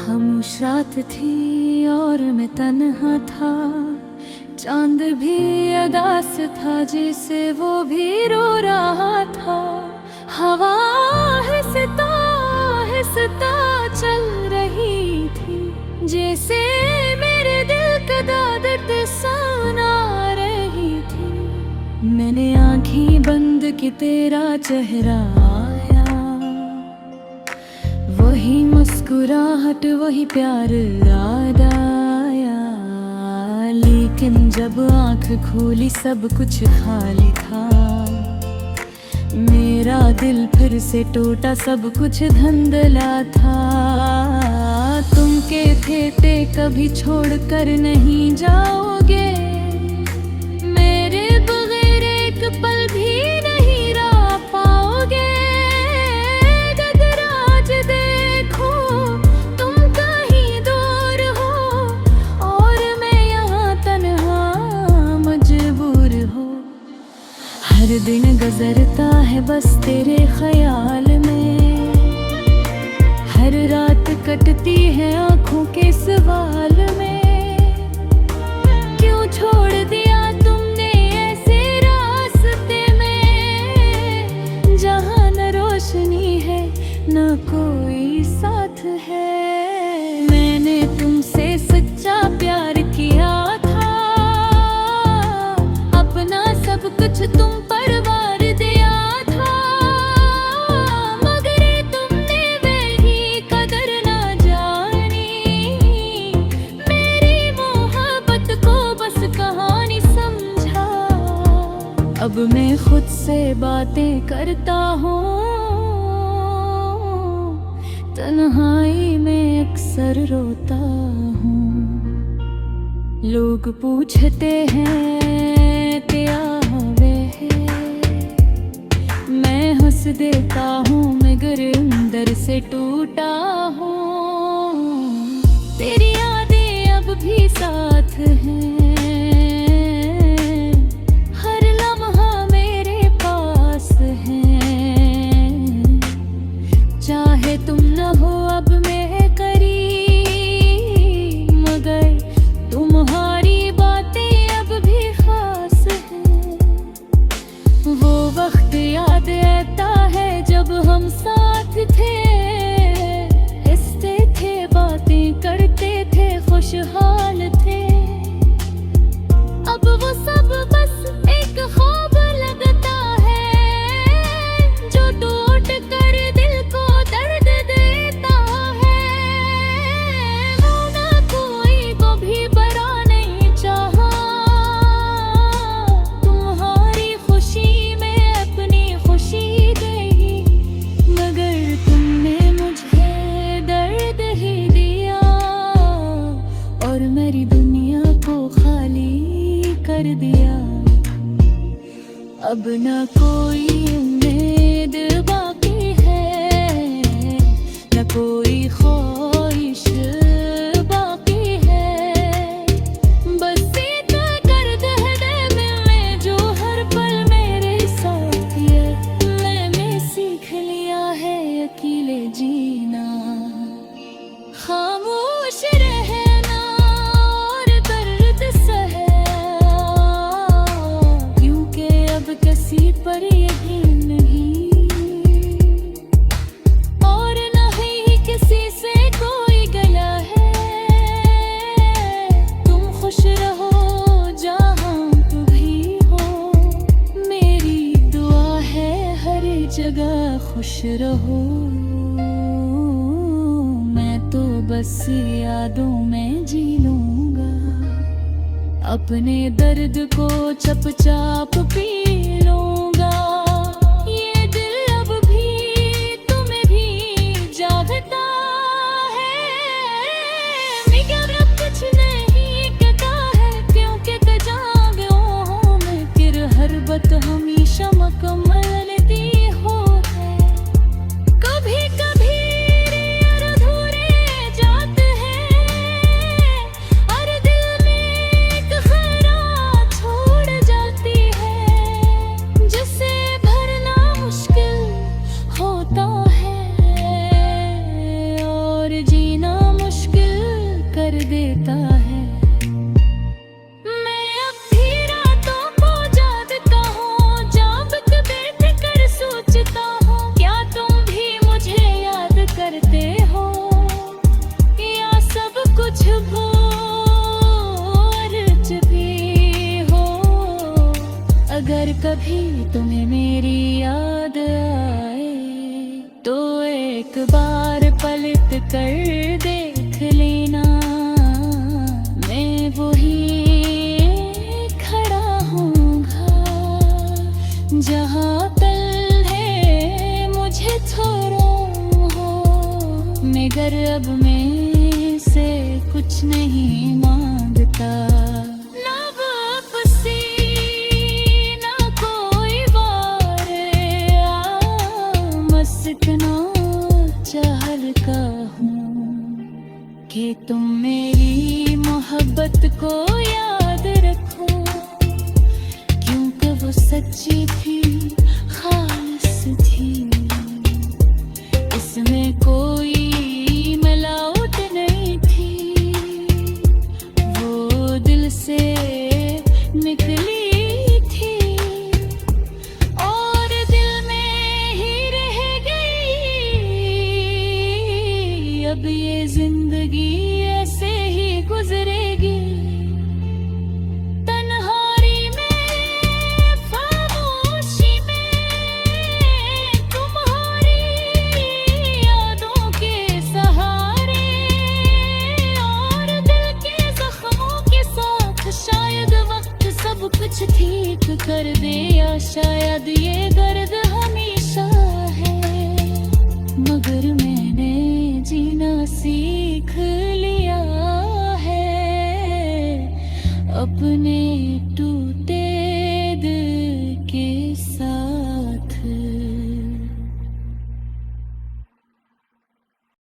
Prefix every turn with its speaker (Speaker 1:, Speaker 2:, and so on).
Speaker 1: खामोश रात थी और मैं तन्हा था। चांद भी उदास था जैसे वो भी रो रहा था। हवा हिसता हिसता चल रही थी जैसे मेरे दिल का दर्द सुना रही थी। मैंने आंखें बंद की तेरा चेहरा आया, वही मुस्कुराहट वही प्यार याद आया। लेकिन जब आंख खोली सब कुछ खाली था। मेरा दिल फिर से टूटा, सब कुछ धुंधला था। तुम कहते थे कभी छोड़ कर नहीं जाओगे, मेरे बगैर एक पल भी नहीं रह पाओगे। हर दिन गुजरता है बस तेरे ख्याल में, हर रात कटती है आंखों के सवाल में। क्यों छोड़ दिया तुमने ऐसे रास्ते में, जहां न रोशनी है न कोई साथ है। मैंने तुमसे सच्चा प्यार किया था, अपना सब कुछ तुम पर वार दिया था। मगर तुमने मेरी कदर ना जानी, मेरी मोहब्बत को बस कहानी समझा। अब मैं खुद से बातें करता हूँ, तन्हाई में अक्सर रोता हूँ। लोग पूछते हैं क्या हुए है, मैं हंस देता हूँ मगर अंदर से टूटा हूँ। तेरी यादें अब भी साथ हैं, हर लम्हा मेरे पास है। चाहे तुम न हो अब मैं करीब, मगर तुम्हारी बातें अब भी खास हैं। वो वक्त याद आता है जब हम साथ थे, हंसते थे बातें करते थे खुशहाल थे। अब वो सब बस एक ख्वाब लगता है, जो टूट कर दिल को दर्द देता है। वो ना कोई को भी बरा नहीं चाहा, तुम्हारी खुशी में अपनी खुशी गई। मगर तुमने मुझे दर्द ही दिया और मेरी दुनिया को खाली कर दिया। अब ना कोई उम्मीद बाकी है, न कोई ख्वाहिश बाकी है। बस इतना दर्द है दिल में जो हर पल मेरे साथ है। मैंने सीख लिया है अकेले जीना, खामोश रहना और दर्द सहना। क्योंकि अब किसी पर यकीन नहीं, और न ही किसी से कोई गला है। तुम खुश रहो जहाँ तुम भी हो, मेरी दुआ है हर जगह खुश रहो। मैं तो बस यादों में जी लूंगा, अपने दर्द को चुपचाप पी लूंगा। ये दिल अब भी तुम्हें भी जागता है, मगर अब कुछ नहीं कहता है। क्योंकि जाग हूँ मैं फिर हर बात हमेशा मुकम्मल दी हो है। कभी कभी यार अधूरे जाते हैं, और दिल में एक खैरात छोड़ जाती है, जिसे भरना मुश्किल होता है और जीना मुश्किल देता है। मैं अब भी रातों को जागता हूँ, जाग के बैठ कर सोचता हूँ, क्या तुम भी मुझे याद करते हो, या सब कुछ भूल चुकी हो। अगर कभी तुम्हें मेरी याद आए तो एक बार पलट कर देख लेना, मैं वही खड़ा हूँगा जहाँ कल है मुझे छोड़ो हो। मगर अब मैं से कुछ नहीं मांगता, ना वापसी ना कोई बार मस्कना चाहल का हूँ कि तुम मेरी मोहब्बत को याद रखो, क्योंकि वो सच्ची थी, खालिस थी, इसमें कोई मिलावट नहीं थी, वो दिल से निकली थी और दिल में ही रह गई। अब ये जिंदगी ऐसे ही गुजरेगी, तन्हाई में, खामोशी में, तुम्हारी यादों के सहारे, और दिल के जख्मों के साथ शायद वक्त सब कुछ ठीक कर दे, या शायद ये दर्द हमेशा है। मगर मैंने जीना सीख लिया है अपने